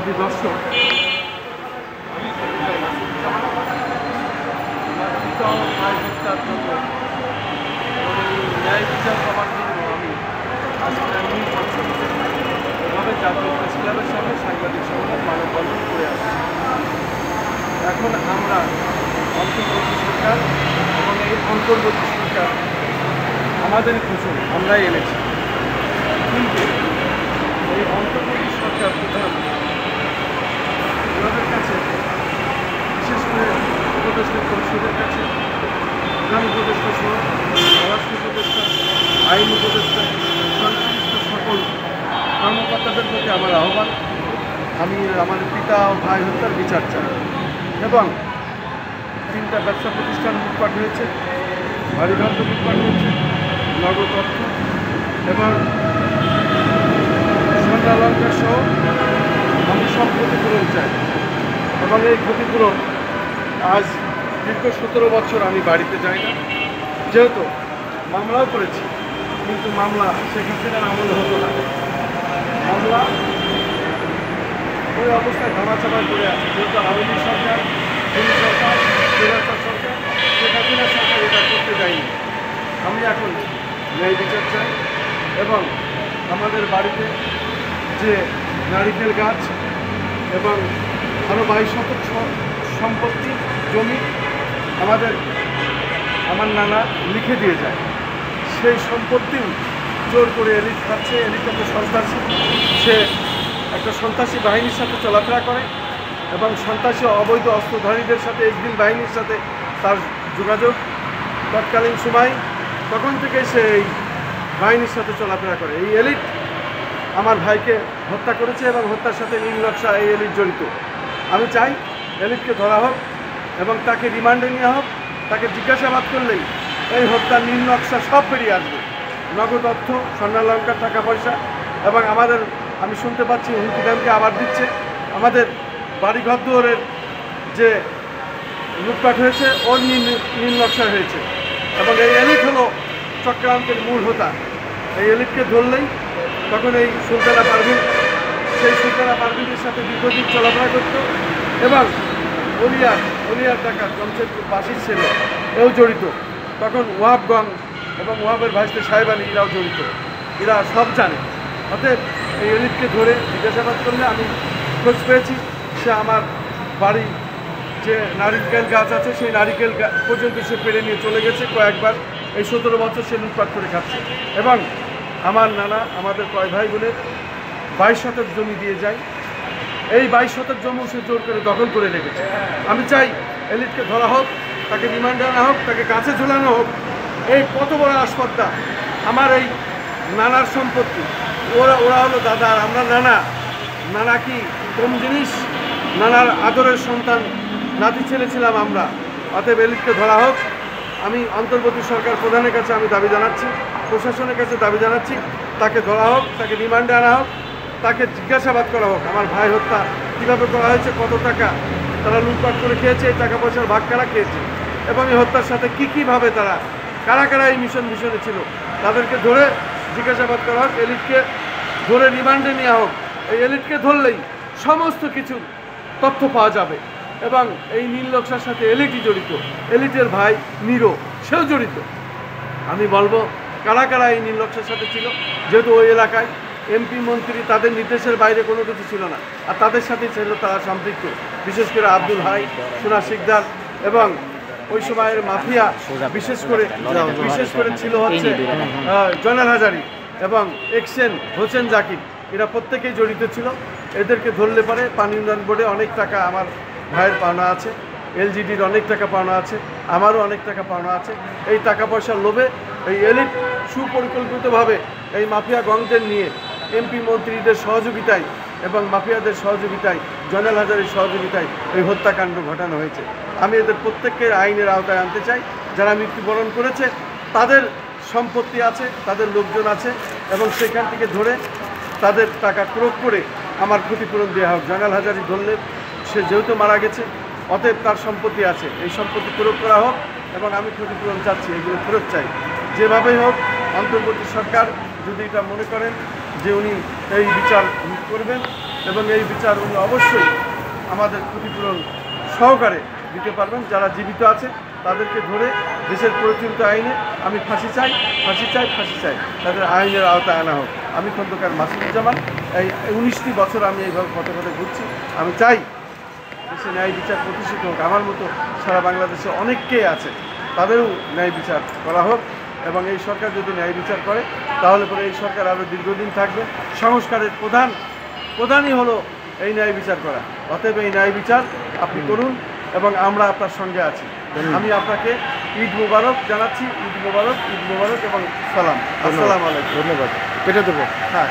সুধী দর্শক, ন্যায় বিচার পাওয়ার জন্য আমি আজকে এভাবে জাতীয় প্রেস ক্লাবের সামনে সাংবাদিক সম্মেলন মানববন্ধন করে আসছি। এখন আমরা অন্তর্বর্তী সরকার এবং এই অন্তর্বর্তী সরকার আমাদের ঘোষণা আমরাই এনেছি, কিন্তু এই অন্তর্বর্তী সরকার প্রধান ওনাদের কাছে, বিশেষ করে উপদেষ্টা পরিষদের কাছে, প্রধান উপদেষ্টা সহ স্বরাষ্ট্র উপদেষ্টা, আইন উপদেষ্টা, সংশ্লিষ্ট সকল কর্মকর্তাদের প্রতি আমার আহ্বান, আমি আমার পিতা ও ভাই হত্যার বিচার চাই এবং 3টা ব্যবসা প্রতিষ্ঠান লুটপাট হয়েছে, বাড়িঘর লুটপাট হয়েছে, নগদ অর্থ এবং স্বর্ণালঙ্কার সহ আমি সব ক্ষতিপূরণ চাই এবং এই ক্ষতিপূরণ আজ দীর্ঘ 17 বছর আমি বাড়িতে যাই না, যেহেতু মামলাও করেছি, কিন্তু মামলা শেখ হাসিনার আমল হতো না, মামলা ওই অবস্থায় ধামাচাপায় করে আছে, যেহেতু আওয়ামী লীগ সরকার, সরকার, সরকার, শেখ হাসিনার সরকার এটা করতে যায়নি। আমি এখন ন্যায় বিচার চাই এবং আমাদের বাড়িতে যে নারিকেল গাছ এবং আরও 22 শতক সম্পত্তি জমি আমার নানা লিখে দিয়ে যায়, সেই সম্পত্তিও জোর করে এলিট খাচ্ছে। এলিট একটা সন্ত্রাসী, সে একটা সন্ত্রাসী বাহিনীর সাথে চলাফেরা করে এবং সন্ত্রাসী অবৈধ অস্ত্রধারীদের সাথে এসবিল বাহিনীর সাথে তার যোগাযোগ তৎকালীন সময়, তখন থেকে সে এই বাহিনীর সাথে চলাফেরা করে। এই এলিট আমার ভাইকে হত্যা করেছে এবং হত্যার সাথে নীল নকশা এই এলিট জড়িত। আমি চাই এলিটকে ধরা হোক এবং তাকে রিমান্ডে নেওয়া হোক, তাকে জিজ্ঞাসাবাদ করলেই এই হত্যার নীল নকশা সব বেরিয়ে আসবে, নগদ অর্থ, স্বর্ণালঙ্কার, টাকা পয়সা এবং আমি শুনতে পাচ্ছি হুমকি দামকে আবার দিচ্ছে, আমাদের বাড়িঘর দুয়ারের যে লুটপাট হয়েছে ওর নীল নকশা হয়েছে এবং এই এলিট হলো চক্রান্তের মূল হোতা। এই এলিটকে ধরলেই তখন এই সুলতানা পারভিন সেই সুলতানা পারভিনের সাথে দীর্ঘদিন চলাফেরা করত এবং অলিয়ার টাকা জমশেদপুর বাসির ছেলে এও জড়িত, তখন ওয়াহাবগঞ্জ এবং ওয়াহাবের ভাইস্তে সাহেব আলী এরাও জড়িত, এরা সব জানে। অতএব এই এলিটকে ধরে জিজ্ঞাসাবাদ করলে আমি খোঁজ পেয়েছি সে আমার বাড়ি যে নারিকেল গাছ আছে সেই নারিকেল পর্যন্ত সে পেরে নিয়ে চলে গেছে কয়েকবার। এই 17 বছর সে লুটপাট করে খাচ্ছে এবং আমার নানা আমাদের কয় ভাই বোনের 22 শতক জমি দিয়ে যায়, এই 22 শতক জমি সে জোর করে দখল করে রেখেছে। আমি চাই এলিটকে ধরা হোক, তাকে রিমান্ডে আনা হোক, তাকে কাছে ঝোলানো হোক। এই কত বড় আসপদ্দা, আমার এই নানার সম্পত্তি, ওরা হলো দাদা আর আমরা নানা কি কম জিনিস? নানার আদরের সন্তান, নাতি ছেলে ছিলাম আমরা। অতএব এলিটকে ধরা হোক। আমি অন্তর্বর্তী সরকার প্রধানের কাছে আমি দাবি জানাচ্ছি, প্রশাসনের কাছে দাবি জানাচ্ছি, তাকে ধরা হোক, তাকে রিমান্ডে আনা হোক, তাকে জিজ্ঞাসাবাদ করা হোক আমার ভাই হত্যা কীভাবে করা হয়েছে, কত টাকা তারা লুটপাট করে খেয়েছে, এই টাকা পয়সার ভাগ কারা খেয়েছে এবং এই হত্যার সাথে কীভাবে কারা এই মিশনে ছিল, তাদেরকে ধরে জিজ্ঞাসাবাদ করা হোক, এলিটকে ধরে রিমান্ডে নেওয়া হোক। এই এলিটকে ধরলেই সমস্ত কিছু তথ্য পাওয়া যাবে এবং এই নীল নকশার সাথে এলিটই জড়িত, এলিটের ভাই নিরো সেও জড়িত। আমি বলবো কারা এই নীল নকশার সাথে ছিল, যেহেতু ওই এলাকায় এমপি মন্ত্রী তাদের নির্দেশের বাইরে কোনো কিছু ছিল না, আর তাদের সাথেই ছিল তারা সম্পৃক্ত, বিশেষ করে আব্দুল হাই, সোনা শিকদার এবং ওই সময়ের মাফিয়া বিশেষ করে ছিল হচ্ছে জয়নাল হাজারি এবং এক্সেন হোসেন জাকির, এরা প্রত্যেকেই জড়িত ছিল। এদেরকে ধরলে পরে পানি উন্নয়ন বোর্ডে অনেক টাকা আমার ভাইয়ের পাওনা আছে, এলজিডির অনেক টাকা পাওনা আছে, আমারও অনেক টাকা পাওনা আছে। এই টাকা পয়সার লোভে এই এলিট সুপরিকল্পিতভাবে এই মাফিয়া গংদের নিয়ে এমপি মন্ত্রীদের সহযোগিতায় এবং মাফিয়াদের সহযোগিতায়, জয়নাল হাজারির সহযোগিতায় এই হত্যাকাণ্ড ঘটানো হয়েছে। আমি এদের প্রত্যেককে আইনের আওতায় আনতে চাই। যারা মৃত্যুবরণ করেছে তাদের সম্পত্তি আছে, তাদের লোকজন আছে এবং সেখান থেকে ধরে তাদের টাকা ক্রোক করে আমার ক্ষতিপূরণ দেওয়া হোক। জয়নাল হাজারি ধরলে সে যেহেতু মারা গেছে, অতএব তার সম্পত্তি আছে, এই সম্পত্তি ক্রোক করা হোক এবং আমি ক্ষতিপূরণ চাচ্ছি, এগুলো ফেরত চাই। যেভাবেই হোক অন্তর্বর্তী সরকার যদি এটা মনে করেন যে উনি এই বিচার করবেন, এবং এই বিচার উনি অবশ্যই আমাদের ক্ষতিপূরণ সহকারে দিতে পারবেন। যারা জীবিত আছে তাদেরকে ধরে দেশের প্রচলিত আইনে আমি ফাঁসি চাই, ফাঁসি চাই, ফাঁসি চাই, তাদের আইনের আওতায় আনা হোক। আমি খন্দকার মাসুদুজ্জামান, এই 19টি বছর আমি এইভাবে পথে পথে ঘুরছি। আমি চাই দেশে ন্যায় বিচার প্রতিষ্ঠিত হোক। আমার মতো সারা বাংলাদেশে অনেককেই আছে, তাদেরও ন্যায় বিচার করা হোক। এবং এই সরকার যদি ন্যায় বিচার করে তাহলে পরে এই সরকার আরও দীর্ঘদিন থাকবে। সংস্কারের প্রধানই হলো এই ন্যায় বিচার করা। অতএব এই ন্যায় বিচার আপনি করুন এবং আমরা আপনার সঙ্গে আছি। আমি আপনাকে ঈদ মোবারক জানাচ্ছি। ঈদ মোবারক, ঈদ মোবারক এবং সালাম। আসসালামু আলাইকুম। ধন্যবাদ। কেটে দেবো। হ্যাঁ।